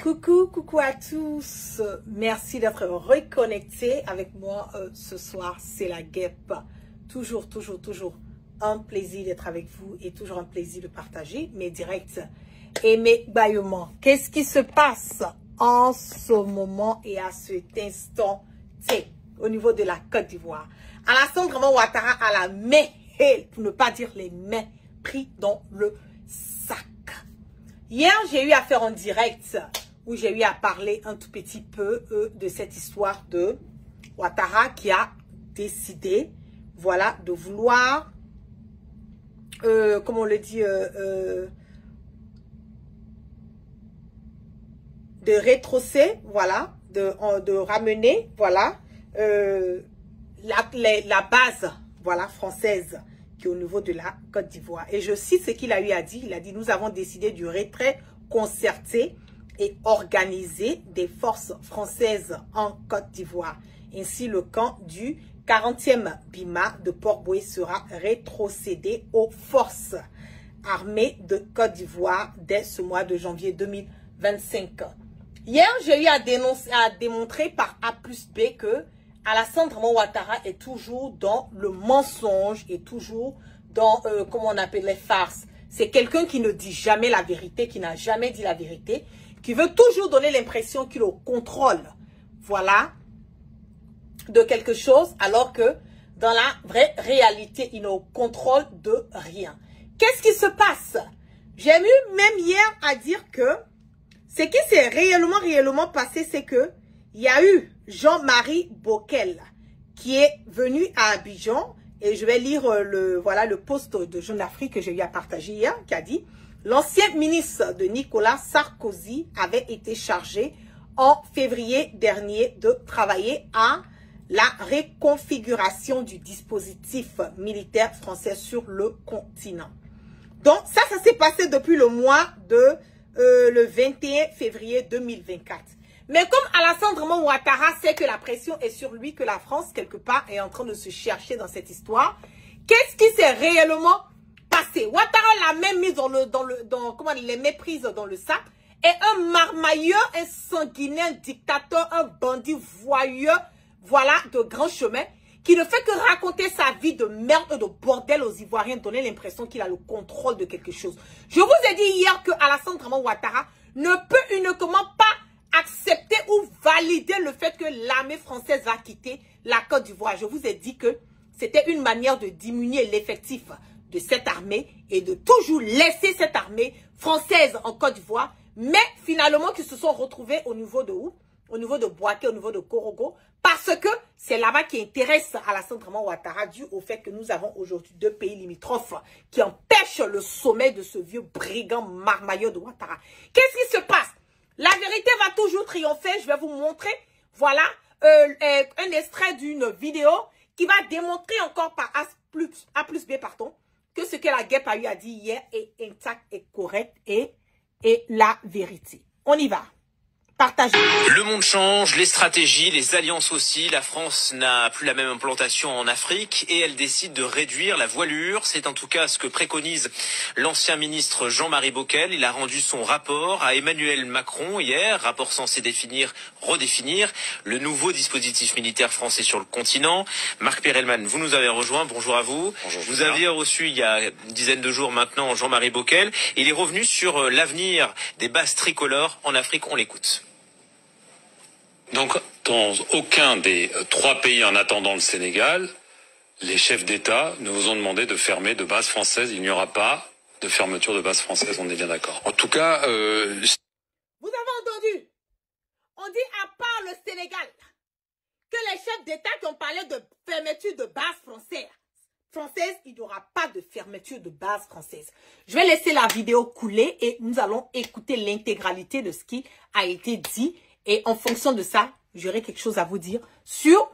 Coucou à tous. Merci d'être reconnectés avec moi ce soir. C'est la guêpe. Toujours un plaisir d'être avec vous et toujours un plaisir de partager mes directs et mes bâillements. Qu'est-ce qui se passe en ce moment et à cet instant T au niveau de la Côte d'Ivoire? Alassane Ouattara a la main, pour ne pas dire les mains, pris dans le sac. Hier, j'ai eu à faire un direct où j'ai eu à parler un tout petit peu de cette histoire de Ouattara qui a décidé, voilà, de vouloir, comme on le dit, de rétrocer, voilà, de ramener, voilà, la base, voilà, française qui est au niveau de la Côte d'Ivoire. Et je cite ce qu'il a eu à dire. Il a dit, nous avons décidé du retrait concerté et organisé des forces françaises en Côte d'Ivoire. Ainsi, le camp du 40e BIMA de Port-Boué sera rétrocédé aux forces armées de Côte d'Ivoire dès ce mois de janvier 2025. Hier, j'ai eu à démontrer par A plus B que Alassane Ouattara est toujours dans le mensonge et toujours dans, comment on appelle, les farces. C'est quelqu'un qui ne dit jamais la vérité, qui n'a jamais dit la vérité, qui veut toujours donner l'impression qu'il est au contrôle, voilà, de quelque chose, alors que dans la vraie réalité, il n'est au contrôle de rien. Qu'est-ce qui se passe? J'ai eu même hier à dire que ce qui s'est réellement passé, c'est que il y a eu Jean-Marie Bockel qui est venu à Abidjan, et je vais lire le post de Jeune Afrique que j'ai eu à partager hier, qui a dit: l'ancien ministre de Nicolas Sarkozy avait été chargé en février dernier de travailler à la réconfiguration du dispositif militaire français sur le continent. Donc ça s'est passé depuis le mois de le 21 février 2024. Mais comme Alassane Ouattara sait que la pression est sur lui, que la France, quelque part, est en train de se chercher dans cette histoire, qu'est-ce qui s'est réellement passé? Ouattara l'a même mis comment les méprises dans le sac, et un marmailleur, un sanguinaire, un dictateur, un bandit voyeur, voilà, de grand chemin, qui ne fait que raconter sa vie de merde et de bordel aux Ivoiriens, donner l'impression qu'il a le contrôle de quelque chose. Je vous ai dit hier que Alassane Ouattara ne peut uniquement pas accepter ou valider le fait que l'armée française va quitter la Côte d'Ivoire. Je vous ai dit que c'était une manière de diminuer l'effectif de cette armée et de toujours laisser cette armée française en Côte d'Ivoire, mais finalement qui se sont retrouvés au niveau de où? Au niveau de Boaké, au niveau de Korogo, parce que c'est là-bas qui intéresse Alassane Ouattara, dû au fait que nous avons aujourd'hui deux pays limitrophes qui empêchent le sommet de ce vieux brigand marmailleur de Ouattara. Qu'est-ce qui se passe? La vérité va toujours triompher. Je vais vous montrer, voilà, un extrait d'une vidéo qui va démontrer encore par A plus B, pardon, que ce que la guêpe a eu à dire hier est intact et correct et la vérité. On y va. Partagez. Le monde change, les stratégies, les alliances aussi. La France n'a plus la même implantation en Afrique et elle décide de réduire la voilure. C'est en tout cas ce que préconise l'ancien ministre Jean-Marie Bockel. Il a rendu son rapport à Emmanuel Macron hier, rapport censé redéfinir le nouveau dispositif militaire français sur le continent. Marc Perelman, vous nous avez rejoint. Bonjour à vous. Bonjour. Vous aviez reçu il y a une dizaine de jours maintenant Jean-Marie Bockel. Il est revenu sur l'avenir des bases tricolores en Afrique. On l'écoute. Donc, dans aucun des trois pays en attendant le Sénégal, les chefs d'État nous vous ont demandé de fermer de bases françaises. Il n'y aura pas de fermeture de bases françaises, on est bien d'accord. En tout cas... Vous avez entendu? On dit à part le Sénégal que les chefs d'État qui ont parlé de fermeture de bases françaises, il n'y aura pas de fermeture de bases françaises. Je vais laisser la vidéo couler et nous allons écouter l'intégralité de ce qui a été dit. Et en fonction de ça, j'aurai quelque chose à vous dire sur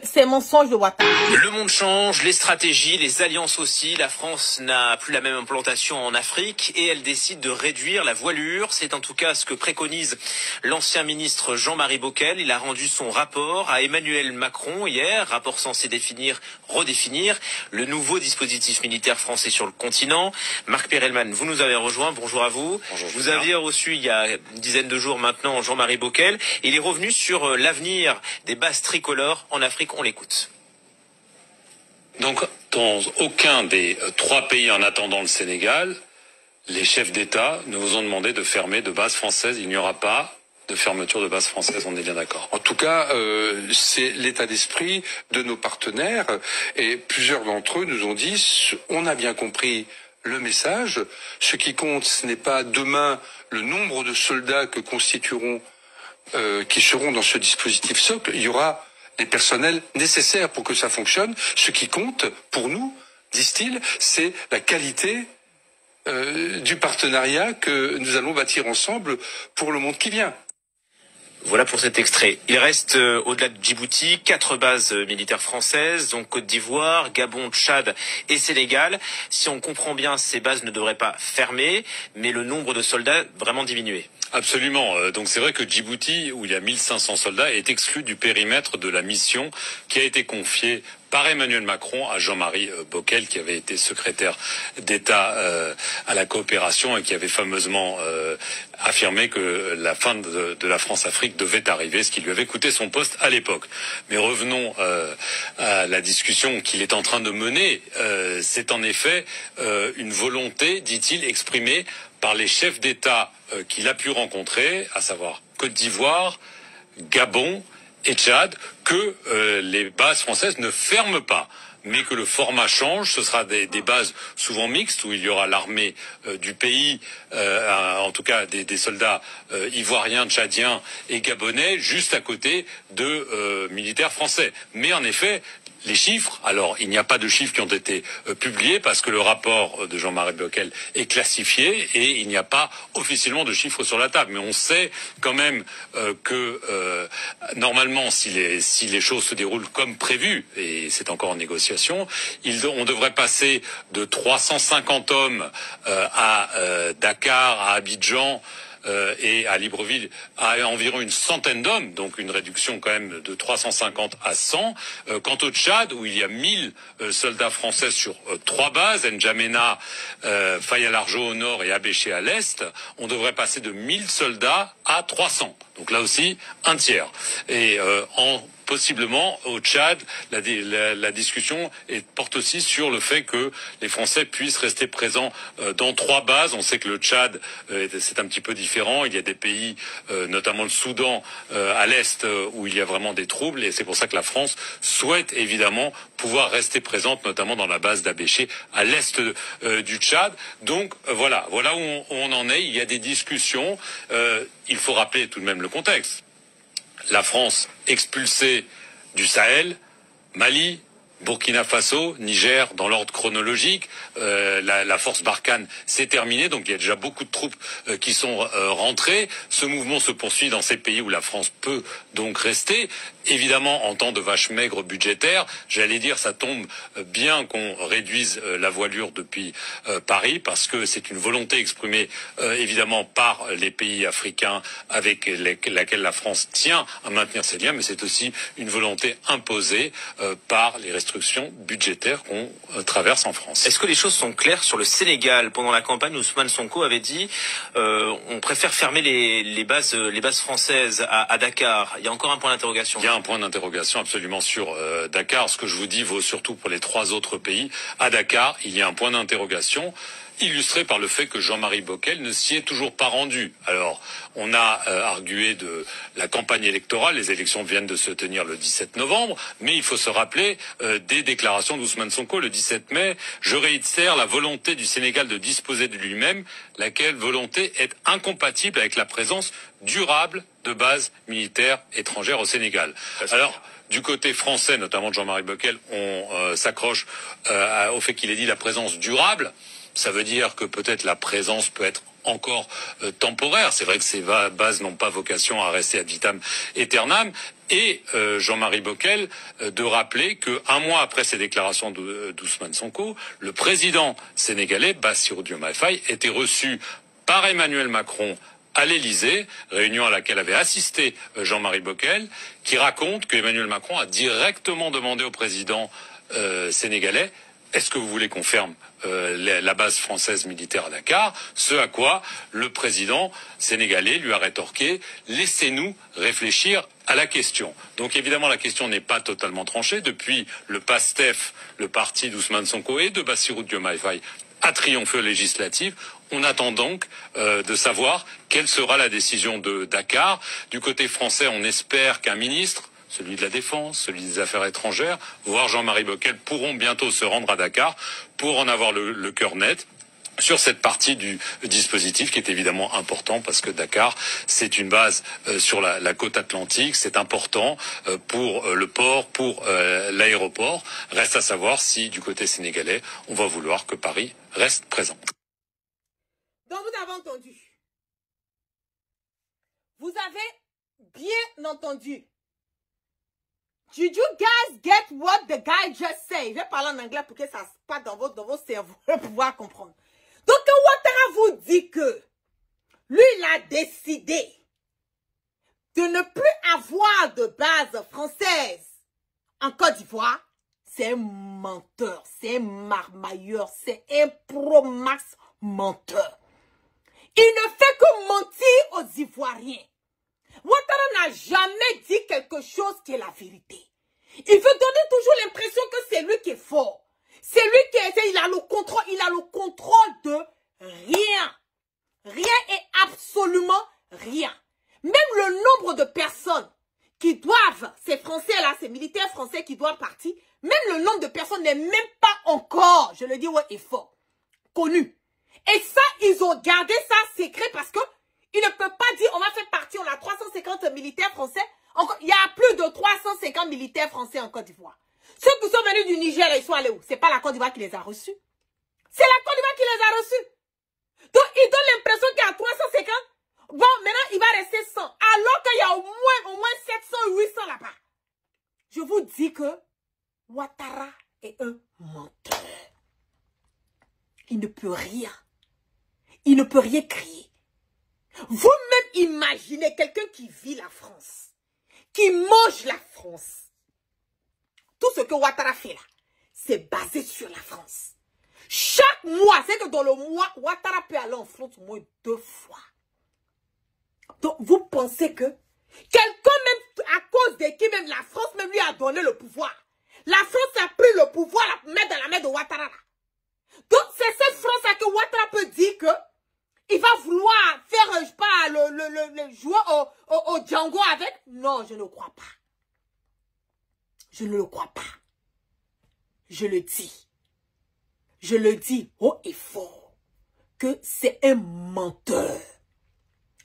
ces mensonges de Ouattara. Le monde change, les stratégies, les alliances aussi. La France n'a plus la même implantation en Afrique et elle décide de réduire la voilure. C'est en tout cas ce que préconise l'ancien ministre Jean-Marie Bockel. Il a rendu son rapport à Emmanuel Macron hier, rapport censé redéfinir le nouveau dispositif militaire français sur le continent. Marc Perelman, vous nous avez rejoint. Bonjour à vous. Bonjour, vous aviez reçu il y a une dizaine de jours maintenant Jean-Marie Bockel. Il est revenu sur l'avenir des bases tricolores en Afrique. On l'écoute. Donc, dans aucun des 3 pays en attendant le Sénégal, les chefs d'État nous vous ont demandé de fermer de bases françaises. Il n'y aura pas de fermeture de bases françaises, on est bien d'accord. En tout cas, c'est l'état d'esprit de nos partenaires et plusieurs d'entre eux nous ont dit on a bien compris le message. Ce qui compte, ce n'est pas demain le nombre de soldats que constitueront, qui seront dans ce dispositif socle. Il y aura les personnels nécessaires pour que ça fonctionne. Ce qui compte pour nous, disent-ils, c'est la qualité du partenariat que nous allons bâtir ensemble pour le monde qui vient. Voilà pour cet extrait. Il reste au-delà de Djibouti 4 bases militaires françaises, donc Côte d'Ivoire, Gabon, Tchad et Sénégal. Si on comprend bien, ces bases ne devraient pas fermer, mais le nombre de soldats vraiment diminuer. Absolument. Donc c'est vrai que Djibouti, où il y a 1500 soldats, est exclu du périmètre de la mission qui a été confiée par Emmanuel Macron à Jean-Marie Bockel, qui avait été secrétaire d'État à la coopération et qui avait fameusement affirmé que la fin de la France-Afrique devait arriver, ce qui lui avait coûté son poste à l'époque. Mais revenons à la discussion qu'il est en train de mener. C'est en effet une volonté, dit-il, exprimée par les chefs d'État qu'il a pu rencontrer, à savoir Côte d'Ivoire, Gabon et Tchad, que les bases françaises ne ferment pas, mais que le format change. Ce sera des bases souvent mixtes, où il y aura l'armée du pays, en tout cas des soldats ivoiriens, tchadiens et gabonais, juste à côté de militaires français. Mais en effet, les chiffres, alors il n'y a pas de chiffres qui ont été publiés parce que le rapport de Jean-Marie Bockel est classifié et il n'y a pas officiellement de chiffres sur la table. Mais on sait quand même que normalement, si les choses se déroulent comme prévu, et c'est encore en négociation, on devrait passer de 350 hommes à Dakar, à Abidjan, et à Libreville à environ une centaine d'hommes, donc une réduction quand même de 350 à 100. Quant au Tchad, où il y a 1000 soldats français sur 3 bases, N'Djamena, Faye-Largeau au nord et Abéché à l'est, on devrait passer de 1000 soldats à 300. Donc là aussi, un tiers. Et possiblement au Tchad, la discussion porte aussi sur le fait que les Français puissent rester présents dans 3 bases. On sait que le Tchad, c'est un petit peu différent. Il y a des pays, notamment le Soudan, à l'est, où il y a vraiment des troubles. Et c'est pour ça que la France souhaite évidemment pouvoir rester présente, notamment dans la base d'Abéché, à l'est du Tchad. Donc voilà où on en est. Il y a des discussions. Il faut rappeler tout de même le contexte. La France expulsée du Sahel, Mali, Burkina Faso, Niger, dans l'ordre chronologique, la force Barkhane s'est terminée, donc il y a déjà beaucoup de troupes qui sont rentrées. Ce mouvement se poursuit dans ces pays où la France peut donc rester. Évidemment, en temps de vache maigre budgétaire, j'allais dire, ça tombe bien qu'on réduise la voilure depuis Paris, parce que c'est une volonté exprimée évidemment par les pays africains avec laquelle la France tient à maintenir ses liens, mais c'est aussi une volonté imposée par les restrictions budgétaires qu'on traverse en France. Est-ce que les choses sont claires sur le Sénégal? Pendant la campagne, Ousmane Sonko avait dit on préfère fermer les bases françaises à Dakar. Il y a encore un point d'interrogation. Il y a un point d'interrogation absolument sur Dakar. Ce que je vous dis vaut surtout pour les 3 autres pays. À Dakar, il y a un point d'interrogation illustré par le fait que Jean-Marie Bockel ne s'y est toujours pas rendu. Alors, on a argué de la campagne électorale, les élections viennent de se tenir le 17 novembre, mais il faut se rappeler des déclarations d'Ousmane Sonko le 17 mai. Je réitère la volonté du Sénégal de disposer de lui-même, laquelle volonté est incompatible avec la présence durable de bases militaires étrangères au Sénégal. Alors, du côté français, notamment de Jean-Marie Bockel, on s'accroche au fait qu'il ait dit la présence durable. Ça veut dire que peut-être la présence peut être encore temporaire. C'est vrai que ces bases n'ont pas vocation à rester ad vitam aeternam. et Jean-Marie Bockel de rappeler qu'un mois après ces déclarations d'Ousmane Sonko, le président sénégalais Bassirou Diomaye Faye était reçu par Emmanuel Macron à l'Élysée, réunion à laquelle avait assisté Jean-Marie Bockel, qui raconte qu'Emmanuel Macron a directement demandé au président sénégalais: est-ce que vous voulez qu'on ferme la base française militaire à Dakar? Ce à quoi le président sénégalais lui a rétorqué: laissez-nous réfléchir à la question. Donc évidemment la question n'est pas totalement tranchée. Depuis, le PASTEF, le parti d'Ousmane Sonko et de Bassirou Diomaye Faye, a triomphé aux législatives. On attend donc de savoir quelle sera la décision de Dakar. Du côté français, on espère qu'un ministre, celui de la Défense, celui des Affaires étrangères, voire Jean-Marie Bockel, pourront bientôt se rendre à Dakar pour en avoir le cœur net sur cette partie du dispositif qui est évidemment important, parce que Dakar, c'est une base sur la côte atlantique, c'est important pour le port, pour l'aéroport. Reste à savoir si, du côté sénégalais, on va vouloir que Paris reste présent. Donc vous avez entendu. Vous avez bien entendu. Did you guys get what the guy just said? Je vais parler en anglais pour que ça se passe dans vos cerveaux pour pouvoir comprendre. Donc Ouattara vous dit que lui, il a décidé de ne plus avoir de base française en Côte d'Ivoire. C'est un menteur, c'est un marmailleur, c'est un pro-max menteur. Il ne fait que mentir aux Ivoiriens. Ouattara n'a jamais dit quelque chose qui est la vérité. Il veut donner toujours l'impression que c'est lui qui est fort. C'est lui qui il a le contrôle de rien. Rien et absolument rien. Même le nombre de personnes qui doivent, ces Français-là, ces militaires français qui doivent partir, même le nombre de personnes n'est même pas encore, je le dis, ouais, est fort, connu. Et ça, ils ont gardé ça secret parce que ils ne peuvent pas dire, on va faire partir, on a 350 militaires français. Il y a plus de 350 militaires français en Côte d'Ivoire. Ceux qui sont venus du Niger, ils sont allés où? C'est pas la Côte d'Ivoire qui les a reçus. C'est la Côte d'Ivoire qui les a reçus. Donc, ils donnent l'impression qu'il y a 350. Bon, maintenant, il va rester 100. Alors qu'il y a au moins 700, 800 là-bas. Je vous dis que Ouattara est un menteur. Il ne peut rien. Il ne peut rien crier. Vous-même imaginez quelqu'un qui vit la France, qui mange la France. Tout ce que Ouattara fait là, c'est basé sur la France. Chaque mois, c'est que dans le mois, Ouattara peut aller en France au moins 2 fois. Donc, vous pensez que quelqu'un même, à cause de qui même la France même lui a donné le pouvoir. La France a pris le pouvoir, la mettre dans la main de Ouattara là. Donc, c'est cette France-là que Ouattara peut dire que il va vouloir faire, je sais pas, le joueur au Django avec. Non, je ne crois pas. Je ne le crois pas. Je le dis. Je le dis haut et fort que c'est un menteur.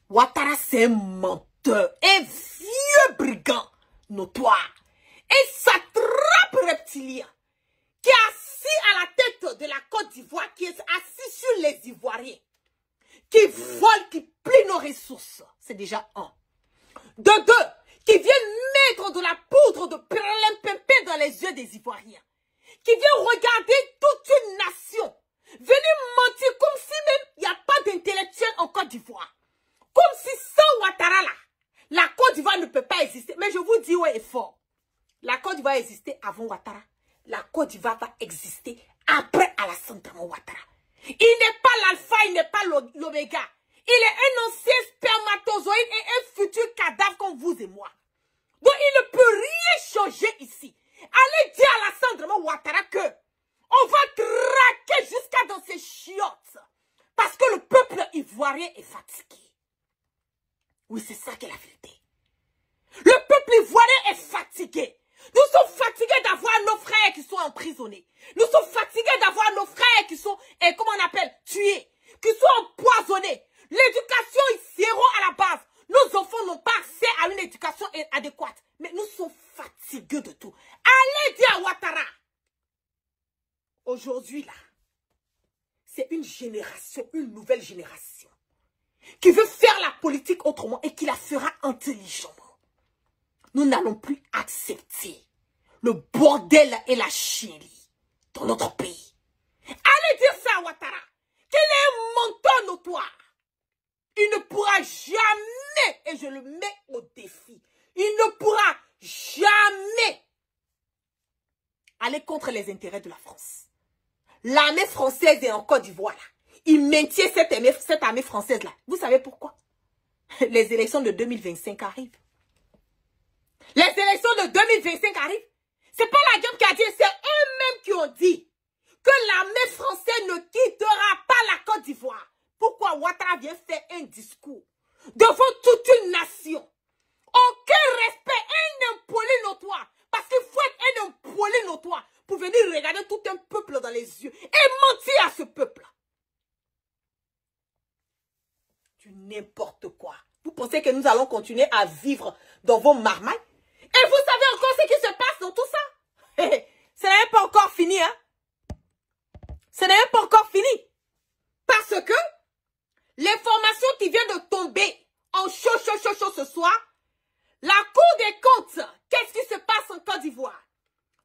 Ouattara, c'est un menteur. Un vieux brigand notoire. Un satrape reptilien qui est assis à la tête de la Côte d'Ivoire, qui est assis sur les Ivoiriens, qui vole, qui plie nos ressources. C'est déjà un. De 2, qui vient mettre de la poudre de perlimpinpin dans les yeux des Ivoiriens. Qui vient regarder toute une nation. Venir mentir comme si même il n'y a pas d'intellectuel en Côte d'Ivoire. Comme si sans Ouattara là, la Côte d'Ivoire ne peut pas exister. Mais je vous dis, ouais, est fort. La Côte d'Ivoire existait avant Ouattara. La Côte d'Ivoire va exister après Alassane Ouattara. Il n'est pas l'alpha, il n'est pas l'oméga. Il est un ancien spermatozoïde et un futur cadavre comme vous et moi. Donc il ne peut rien changer ici. Allez dire à Alassane Ouattara que on va traquer jusqu'à dans ses chiottes. Parce que le peuple ivoirien est fatigué. Oui, c'est ça qui est la vérité. Le peuple ivoirien est fatigué. Nous sommes fatigués d'avoir nos frères qui sont emprisonnés. Nous sommes fatigués d'avoir nos frères qui sont, comment on appelle, tués, qui sont empoisonnés. L'éducation est zéro à la base. Nos enfants n'ont pas accès à une éducation adéquate. Mais nous sommes fatigués de tout. Allez dire à Ouattara. Aujourd'hui, là, c'est une génération, une nouvelle génération, qui veut faire la politique autrement et qui la fera intelligemment. Nous n'allons plus accepter le bordel et la chienlit dans notre pays. Allez dire ça à Ouattara, qu'il est un menteur notoire. Il ne pourra jamais, et je le mets au défi, il ne pourra jamais aller contre les intérêts de la France. L'armée française est en Côte d'Ivoire. Il maintient cette armée française-là. Vous savez pourquoi? Les élections de 2025 arrivent. Les élections de 2025 arrivent. C'est pas la gueule qui a dit, c'est eux-mêmes qui ont dit que l'armée française ne quittera pas la Côte d'Ivoire. Pourquoi Ouattara vient faire un discours devant toute une nation? Aucun respect, un impoli notoire. Parce qu'il faut être un impoli notoire pour venir regarder tout un peuple dans les yeux et mentir à ce peuple. Du n'importe quoi. Vous pensez que nous allons continuer à vivre dans vos marmailles? Et vous savez encore ce qui se passe dans tout ça? Ce n'est pas encore fini, hein? Ce n'est pas encore fini. Parce que l'information qui vient de tomber en chaud ce soir, la Cour des comptes, qu'est-ce qui se passe en Côte d'Ivoire?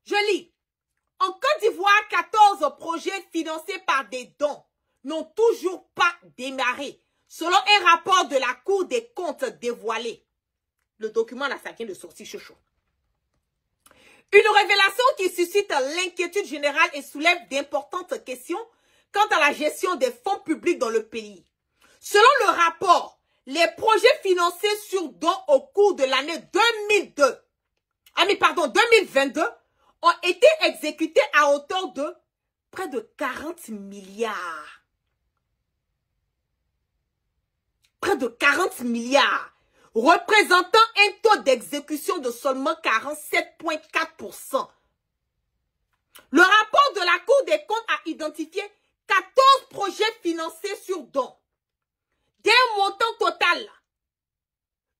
Je lis. En Côte d'Ivoire, 14 projets financés par des dons n'ont toujours pas démarré, selon un rapport de la Cour des comptes dévoilé. Le document là, ça vient de sortir chaud. Une révélation qui suscite l'inquiétude générale et soulève d'importantes questions quant à la gestion des fonds publics dans le pays. Selon le rapport, les projets financés sur don au cours de l'année 2022 ont été exécutés à hauteur de près de 40 milliards. Près de 40 milliards, représentant un taux d'exécution de seulement 47,4%. Le rapport de la Cour des comptes a identifié 14 projets financés sur don, d'un montant total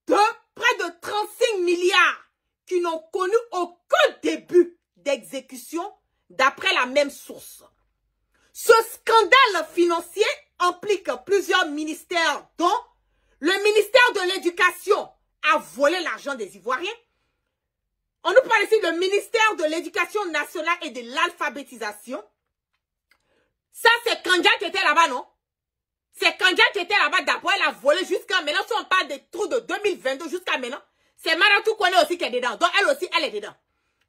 de près de 35 milliards qui n'ont connu aucun début d'exécution d'après la même source. Ce scandale financier implique plusieurs ministères dont le ministère de l'Éducation a volé l'argent des Ivoiriens. On nous parle ici du ministère de l'Éducation nationale et de l'alphabétisation. Ça, c'est Kandja qui était là-bas, non? C'est Kandja qui était là-bas d'abord, elle a volé jusqu'à maintenant. Si on parle des trous de 2022 jusqu'à maintenant, c'est Maratou Kone aussi qui est dedans. Donc, elle aussi, elle est dedans.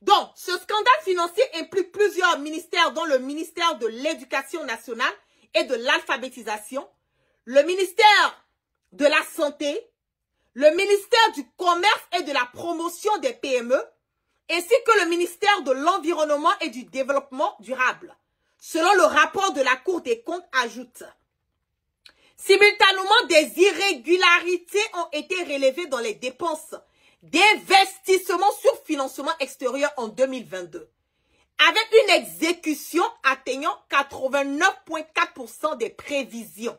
Donc, ce scandale financier implique plusieurs ministères, dont le ministère de l'Éducation nationale et de l'alphabétisation, le ministère de la Santé, le ministère du Commerce et de la Promotion des PME, ainsi que le ministère de l'Environnement et du Développement durable. Selon le rapport de la Cour des comptes, ajoute. Simultanément, des irrégularités ont été relevées dans les dépenses d'investissement sur financement extérieur en 2022, avec une exécution atteignant 89,4% des prévisions,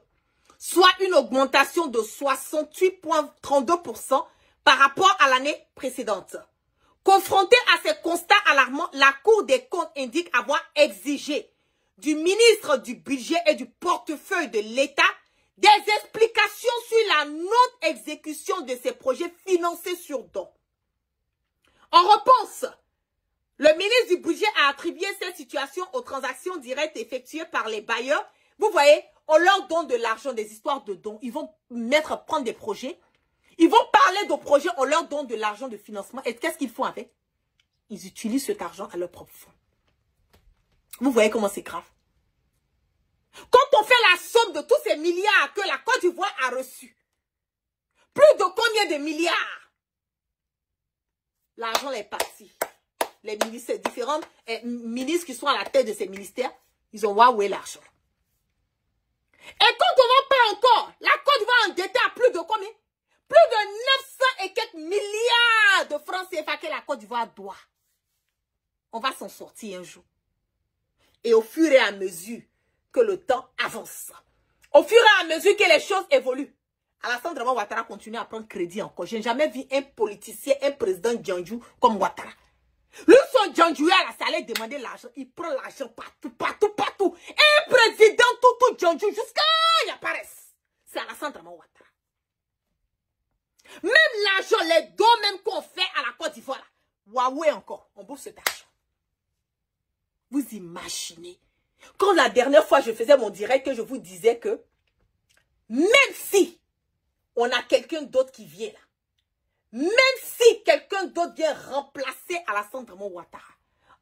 soit une augmentation de 68,32% par rapport à l'année précédente. Confrontée à ces constats alarmants, la Cour des comptes indique avoir exigé du ministre du Budget et du portefeuille de l'État des explications sur la non-exécution de ces projets financés sur don. En réponse, le ministre du Budget a attribué cette situation aux transactions directes effectuées par les bailleurs. Vous voyez, on leur donne de l'argent, des histoires de dons. Ils vont prendre des projets. Ils vont parler de projets, on leur donne de l'argent de financement. Et qu'est-ce qu'ils font avec? Ils utilisent cet argent à leur propre fonds. Vous voyez comment c'est grave? Quand on fait la somme de tous ces milliards que la Côte d'Ivoire a reçus, plus de combien de milliards? L'argent est parti. Les ministres, différents ministres qui sont à la tête de ces ministères, ils ont wawé l'argent. Et quand on va pas encore, la Côte d'Ivoire endettée à plus de combien? Plus de 900 et quelques milliards de francs CFA que la Côte d'Ivoire doit. On va s'en sortir un jour. Et au fur et à mesure que le temps avance, au fur et à mesure que les choses évoluent, Alassane Dramane Ouattara continue à prendre crédit encore. Je n'ai jamais vu un politicien, un président Djandjou comme Ouattara. Lui, son Djandjou, là, ça allait demander l'argent. Il prend l'argent partout. Un président, tout Djandjou, jusqu'à il apparaisse. C'est Alassane Dramane Ouattara. Même l'argent, les dons même qu'on fait à la Côte d'Ivoire, Huawei encore, on bouffe cet argent. Vous imaginez, quand la dernière fois je faisais mon direct, que je vous disais que même si on a quelqu'un d'autre qui vient là, même si quelqu'un d'autre vient remplacer Alassane Draman Ouattara,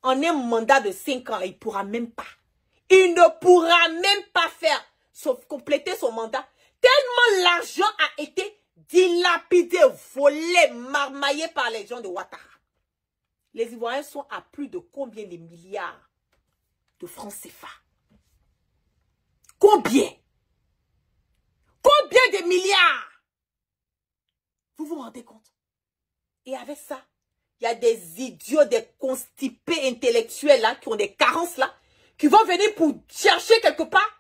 en un mandat de 5 ans, il ne pourra même pas. Il ne pourra même pas faire, sauf compléter son mandat. Tellement l'argent a été dilapidé, volé, marmaillé par les gens de Ouattara. Les Ivoiriens sont à plus de combien de milliards de francs CFA? Combien? Combien de milliards? Vous vous rendez compte? Et avec ça, il y a des idiots, des constipés intellectuels là, qui ont des carences là, qui vont venir pour chercher quelque part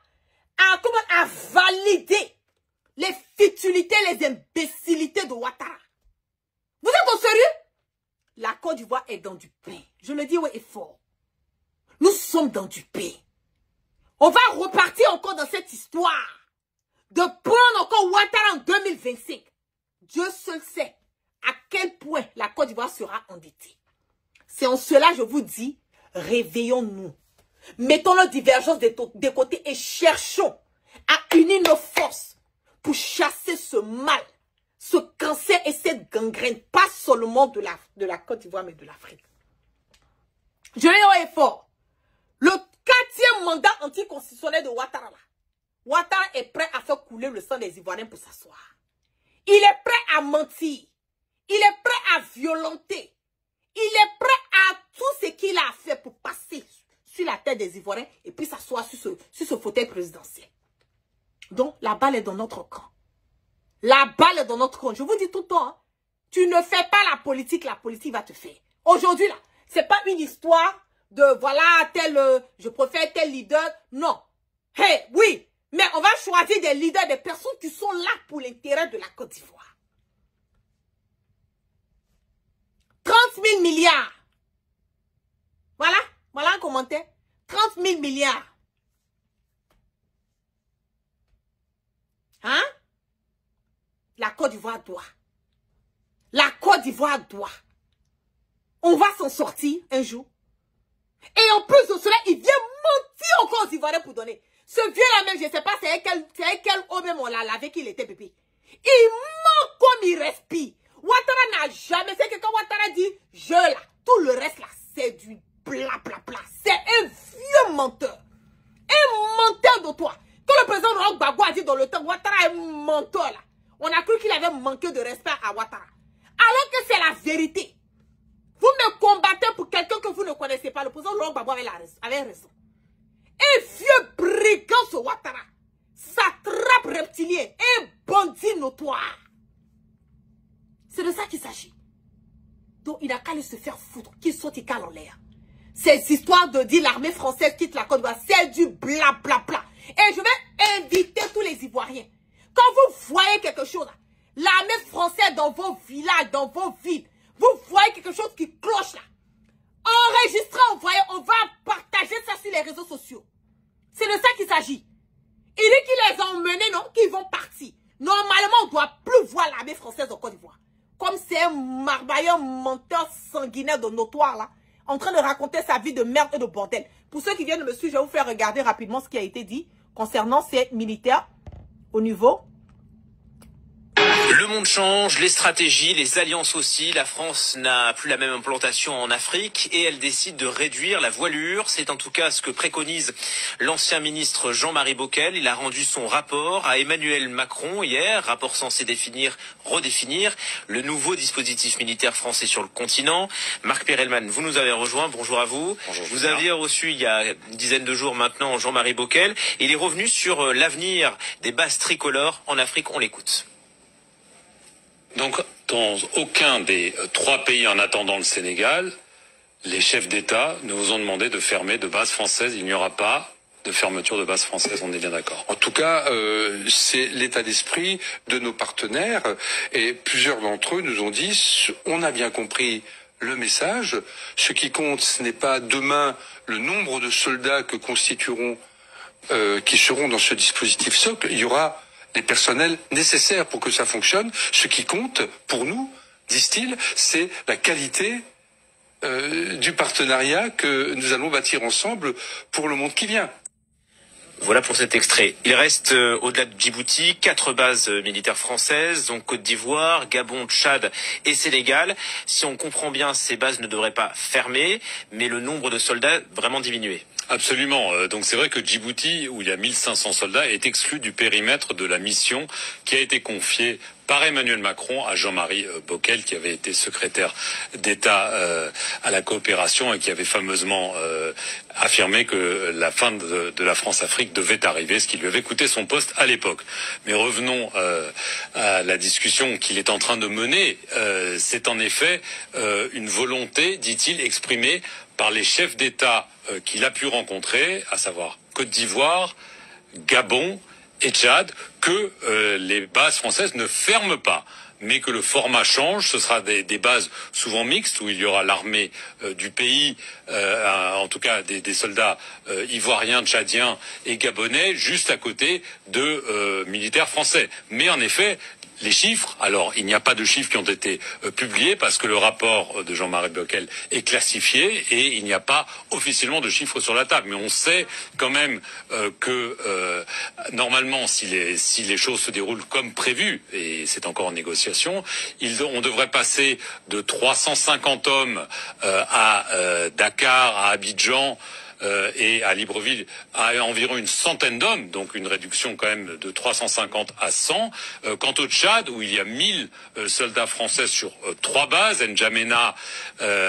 à valider les futilités, les imbécilités de Ouattara. Vous êtes au sérieux? La Côte d'Ivoire est dans du pain. Je le dis haut et fort. Nous sommes dans du pain. On va repartir encore dans cette histoire de prendre encore Ouattara en 2025. Dieu seul sait à quel point la Côte d'Ivoire sera endettée. C'est en cela, je vous dis, réveillons-nous. Mettons nos divergences de côté et cherchons à unir nos forces pour chasser ce mal, ce cancer et cette gangrène, pas seulement de la Côte d'Ivoire, mais de l'Afrique. Je l'ai dit fort. Le 4e mandat anticonstitutionnel de Ouattara, Ouattara est prêt à faire couler le sang des Ivoiriens pour s'asseoir. Il est prêt à mentir. Il est prêt à violenter. Il est prêt à tout ce qu'il a fait pour passer sur la tête des Ivoiriens et puis s'asseoir sur ce fauteuil présidentiel. Donc, la balle est dans notre camp. La balle est dans notre camp. Je vous dis tout le temps, hein, tu ne fais pas la politique va te faire. Aujourd'hui, là, c'est pas une histoire de, voilà, je préfère tel leader. Non. Hey, oui, mais on va choisir des leaders, des personnes qui sont là pour l'intérêt de la Côte d'Ivoire. 30 000 milliards. Voilà un commentaire. 30 000 milliards. Hein? La Côte d'Ivoire doit. La Côte d'Ivoire doit. On va s'en sortir un jour. Et en plus de cela, il vient mentir encore aux Ivoiriens pour donner. Ce vieux-là même, je ne sais pas c'est quel eau même on l'a lavé qu'il était pépé. Il ment comme il respire. Ouattara n'a jamais, c'est que quand Ouattara dit je là, tout le reste là, c'est du bla bla bla. C'est un vieux menteur. Un menteur de toi. Quand le président Laurent Gbagbo a dit dans le temps, Ouattara est un menteur là. On a cru qu'il avait manqué de respect à Ouattara. Alors que c'est la vérité. Vous me combattez pour quelqu'un que vous ne connaissez pas. Le président Laurent Gbagbo avait raison. Un vieux brigand ce Ouattara. Satrape reptilien. Un bandit notoire. C'est de ça qu'il s'agit. Donc il n'a qu'à lui se faire foutre. Qu'il saute, il cale en l'air. Ces histoires de dire l'armée française quitte la Côte d'Ivoire, c'est du blablabla. Et je vais inviter tous les Ivoiriens. Quand vous voyez quelque chose, l'armée française dans vos villages, dans vos villes, vous voyez quelque chose qui cloche là. Enregistrez, on va partager ça sur les réseaux sociaux. C'est de ça qu'il s'agit. Il dit qu'il les a emmenés, non? Qu'ils vont partir. Normalement, on ne doit plus voir l'armée française en Côte d'Ivoire. Comme c'est un marbailleur, menteur sanguinaire de notoire là, en train de raconter sa vie de merde et de bordel. Pour ceux qui viennent de me suivre, je vais vous faire regarder rapidement ce qui a été dit concernant ces militaires au niveau. Le monde change, les stratégies, les alliances aussi. La France n'a plus la même implantation en Afrique et elle décide de réduire la voilure. C'est en tout cas ce que préconise l'ancien ministre Jean-Marie Bockel. Il a rendu son rapport à Emmanuel Macron hier, rapport censé redéfinir le nouveau dispositif militaire français sur le continent. Marc Perelman, vous nous avez rejoint. Bonjour à vous. Bonjour, vous aviez reçu il y a une dizaine de jours maintenant Jean-Marie Bockel. Il est revenu sur l'avenir des bases tricolores en Afrique. On l'écoute. Donc, dans aucun des 3 pays en attendant le Sénégal, les chefs d'État nous ont demandé de fermer de bases françaises. Il n'y aura pas de fermeture de bases françaises, on est bien d'accord. En tout cas, c'est l'état d'esprit de nos partenaires et plusieurs d'entre eux nous ont dit on a bien compris le message. Ce qui compte, ce n'est pas demain le nombre de soldats que constitueront, qui seront dans ce dispositif socle. Il y aura les personnels nécessaires pour que ça fonctionne. Ce qui compte pour nous, disent-ils, c'est la qualité du partenariat que nous allons bâtir ensemble pour le monde qui vient. Voilà pour cet extrait. Il reste au-delà de Djibouti 4 bases militaires françaises, donc Côte d'Ivoire, Gabon, Tchad et Sénégal. Si on comprend bien, ces bases ne devraient pas fermer, mais le nombre de soldats vraiment diminuer. Absolument. Donc c'est vrai que Djibouti, où il y a 1500 soldats, est exclu du périmètre de la mission qui a été confiée par Emmanuel Macron à Jean-Marie Bockel, qui avait été secrétaire d'État à la coopération et qui avait fameusement affirmé que la fin de la France-Afrique devait arriver, ce qui lui avait coûté son poste à l'époque. Mais revenons à la discussion qu'il est en train de mener. C'est en effet une volonté, dit-il, exprimée par les chefs d'État qu'il a pu rencontrer, à savoir Côte d'Ivoire, Gabon et Tchad, que les bases françaises ne ferment pas, mais que le format change. Ce sera des bases souvent mixtes, où il y aura l'armée du pays, en tout cas des soldats ivoiriens, tchadiens et gabonais, juste à côté de militaires français. Mais en effet, les chiffres, alors il n'y a pas de chiffres qui ont été publiés parce que le rapport de Jean-Marie Bockel est classifié et il n'y a pas officiellement de chiffres sur la table. Mais on sait quand même que normalement, si les choses se déroulent comme prévu, et c'est encore en négociation, on devrait passer de 350 hommes à Dakar, à Abidjan, et à Libreville à environ une centaine d'hommes, donc une réduction quand même de 350 à 100. Quant au Tchad, où il y a 1000 soldats français sur 3 bases, N'Djamena,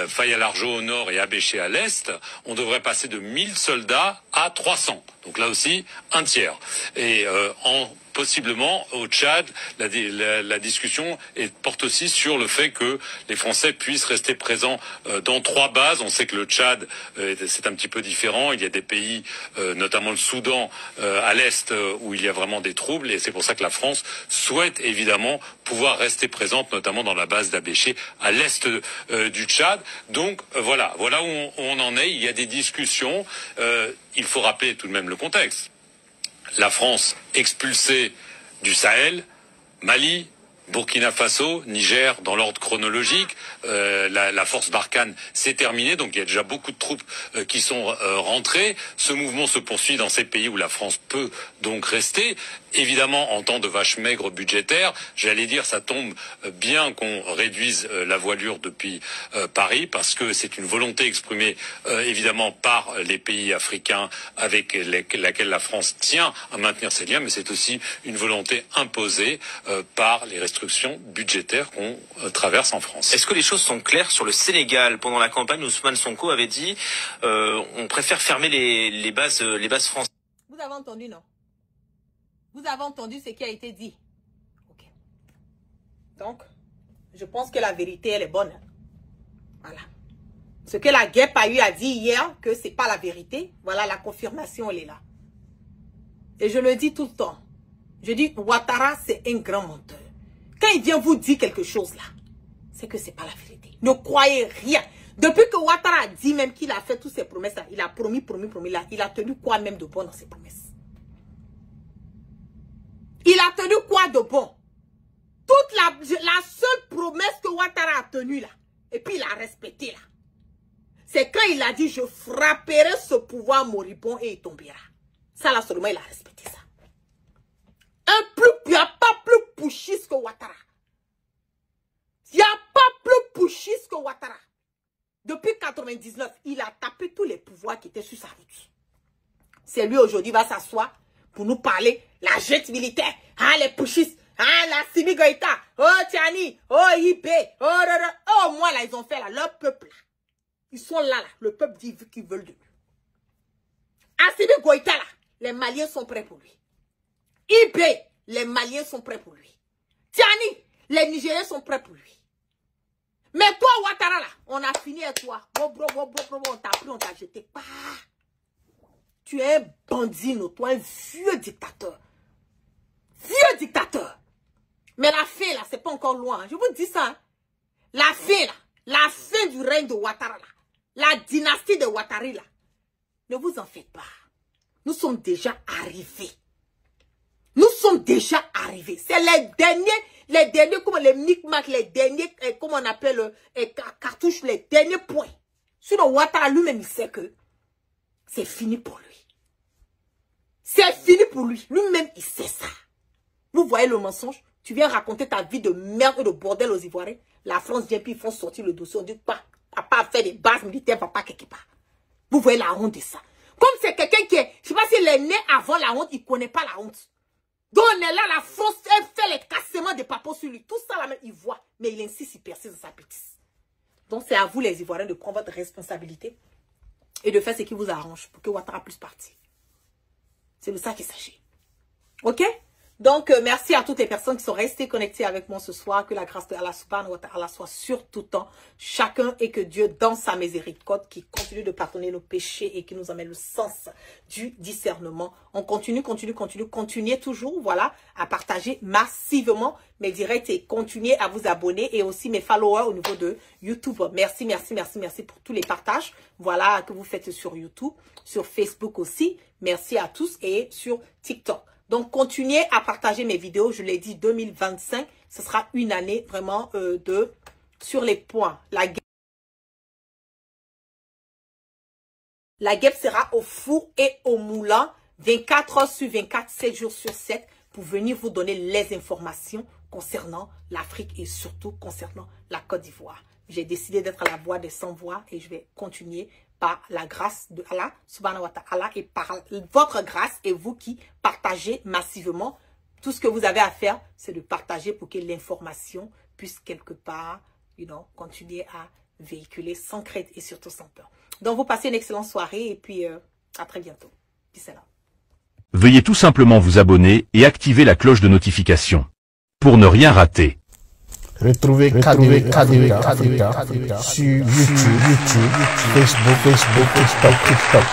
Faye-à-Largeau au nord et Abéché à l'est, on devrait passer de 1000 soldats à 300. Donc là aussi, un tiers. Et possiblement au Tchad, la discussion porte aussi sur le fait que les Français puissent rester présents dans 3 bases. On sait que le Tchad, c'est un petit peu différent. Il y a des pays, notamment le Soudan, à l'est, où il y a vraiment des troubles. Et c'est pour ça que la France souhaite évidemment pouvoir rester présente, notamment dans la base d'Abéché, à l'est du Tchad. Donc voilà où on en est. Il y a des discussions. Il faut rappeler tout de même le contexte. La France expulsée du Sahel, Mali, Burkina Faso, Niger, dans l'ordre chronologique, la force Barkhane s'est terminée, donc il y a déjà beaucoup de troupes qui sont rentrées. Ce mouvement se poursuit dans ces pays où la France peut donc rester. Évidemment, en temps de vache maigre budgétaire, j'allais dire, ça tombe bien qu'on réduise la voilure depuis Paris, parce que c'est une volonté exprimée évidemment par les pays africains avec laquelle la France tient à maintenir ses liens, mais c'est aussi une volonté imposée par les restrictions budgétaires qu'on traverse en France. Est-ce que les choses sont claires sur le Sénégal? Pendant la campagne, Ousmane Sonko avait dit on préfère fermer les bases françaises. Vous avez entendu, non? Vous avez entendu ce qui a été dit. Ok. Donc, je pense que la vérité, elle est bonne. Voilà. Ce que la guêpe a eu à dire hier, que c'est pas la vérité, voilà, la confirmation, elle est là. Et je le dis tout le temps. Je dis, Ouattara, c'est un grand menteur. Quand il vient vous dire quelque chose là, c'est que c'est pas la vérité. Ne croyez rien. Depuis que Ouattara a dit même qu'il a fait toutes ses promesses là, il a promis. Il a tenu quoi même de bon dans ses promesses? Il a tenu quoi de bon? Toute la seule promesse que Ouattara a tenue là, et puis il a respecté là, c'est quand il a dit je frapperai ce pouvoir moribond et il tombera. Ça là seulement il a respecté ça. Il n'y a pas plus pushiste que Ouattara. Il n'y a pas plus pushiste que Ouattara. Depuis 1999, il a tapé tous les pouvoirs qui étaient sur sa route. C'est lui aujourd'hui va s'asseoir pour nous parler la jette militaire, hein, les pushistes, hein, la Simi Goïta, oh Tiani, oh IP, oh moi là ils ont fait là, leur peuple là. Ils sont là, le peuple dit qu'ils veulent de lui. Assimi Goïta là, les Maliens sont prêts pour lui. IP, les Maliens sont prêts pour lui. Tiani, les Nigériens sont prêts pour lui. Mais toi, Ouattara, là, on a fini avec toi. On t'a pris, on t'a jeté. Bah, tu es un bandit, toi, un vieux dictateur. Vieux dictateur. Mais la fin, là, c'est pas encore loin. Je vous dis ça. Hein. La fin, là, la fin du règne de Ouattara, là, la dynastie de Ouattari, là, ne vous en faites pas. Nous sommes déjà arrivés. Nous sommes déjà arrivés. C'est les derniers, comme les micmacs, les derniers, comment on appelle, cartouches, les derniers points. Sinon, Ouattara lui-même, il sait que c'est fini pour lui. C'est fini pour lui. Lui-même, il sait ça. Vous voyez le mensonge? Tu viens raconter ta vie de merde et de bordel aux Ivoiriens. La France vient, puis ils font sortir le dossier. On dit, papa a fait des bases militaires, papa quelque part. Vous voyez la honte de ça. Comme c'est quelqu'un qui est, je sais pas s'il est né avant la honte, il connaît pas la honte. Donc on est là, la France, elle fait les cassements de papas sur lui. Tout ça là même, il voit. Mais il insiste, il persiste dans sa bêtise. Donc c'est à vous les Ivoiriens de prendre votre responsabilité et de faire ce qui vous arrange pour que Ouattara puisse partir. C'est de ça qu'il s'agit. Ok? Donc, merci à toutes les personnes qui sont restées connectées avec moi ce soir. Que la grâce de Allah subhanahu wa ta'ala soit sur tout temps. Chacun et que Dieu, dans sa miséricorde, qui continue de pardonner nos péchés et qui nous amène le sens du discernement. On continue toujours, voilà, à partager massivement mes directs et continuer à vous abonner et aussi mes followers au niveau de YouTube. Merci pour tous les partages, voilà, que vous faites sur YouTube, sur Facebook aussi. Merci à tous et sur TikTok. Donc, continuez à partager mes vidéos. Je l'ai dit, 2025, ce sera une année vraiment sur les points. La guêpe sera au four et au moulin, 24 heures sur 24, 7 jours sur 7, pour venir vous donner les informations concernant l'Afrique et surtout concernant la Côte d'Ivoire. J'ai décidé d'être la voix des sans-voix et je vais continuer par la grâce de Allah, subhanahu wa ta'ala, et par votre grâce et vous qui partagez massivement. Tout ce que vous avez à faire, c'est de partager pour que l'information puisse quelque part, continuer à véhiculer sans crainte et surtout sans peur. Donc, vous passez une excellente soirée et puis à très bientôt. Peace out. Veuillez tout simplement vous abonner et activer la cloche de notification pour ne rien rater. Retrouvez KDV Africa sur YouTube, Facebook, TikTok.